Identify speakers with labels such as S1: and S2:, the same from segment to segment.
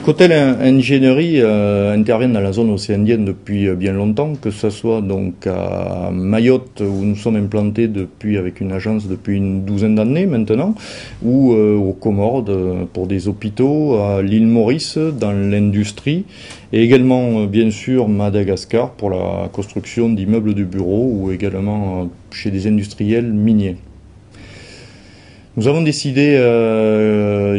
S1: Cotel Ingénierie intervient dans la zone océanienne depuis bien longtemps, que ce soit donc à Mayotte où nous sommes implantés avec une agence depuis une douzaine d'années maintenant, ou aux Comores pour des hôpitaux, à l'île Maurice dans l'industrie, et également bien sûr Madagascar pour la construction d'immeubles de bureaux ou également chez des industriels miniers. Nous avons décidé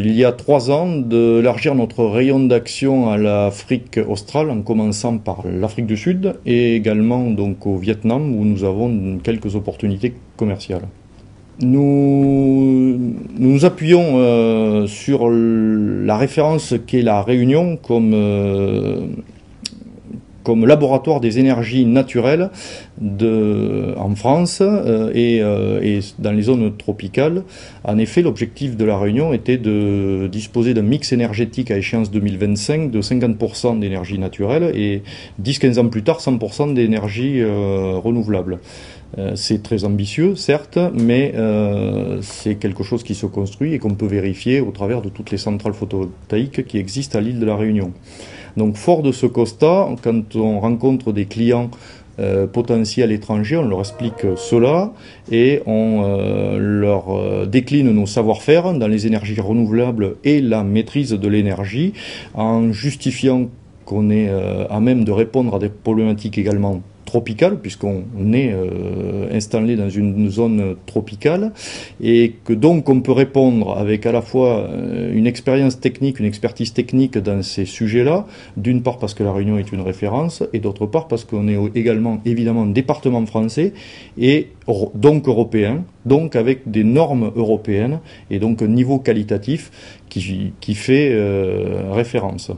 S1: il y a 3 ans d'élargir notre rayon d'action à l'Afrique australe en commençant par l'Afrique du Sud et également donc au Vietnam où nous avons quelques opportunités commerciales. Nous nous appuyons sur la référence qu'est la Réunion comme laboratoire des énergies naturelles en France et dans les zones tropicales. En effet, l'objectif de la Réunion était de disposer d'un mix énergétique à échéance 2025 de 50% d'énergie naturelle et 10-15 ans plus tard 100% d'énergie renouvelable. C'est très ambitieux, certes, mais c'est quelque chose qui se construit et qu'on peut vérifier au travers de toutes les centrales photovoltaïques qui existent à l'île de la Réunion. Donc, fort de ce constat, quand on rencontre des clients potentiels étrangers, on leur explique cela et on leur décline nos savoir-faire dans les énergies renouvelables et la maîtrise de l'énergie en justifiant qu'on est à même de répondre à des problématiques également tropicale, puisqu'on est installé dans une zone tropicale, et que donc on peut répondre avec à la fois une expérience technique, une expertise technique dans ces sujets-là, d'une part parce que la Réunion est une référence, et d'autre part parce qu'on est également évidemment département français, et donc européen, donc avec des normes européennes, et donc un niveau qualitatif qui fait référence.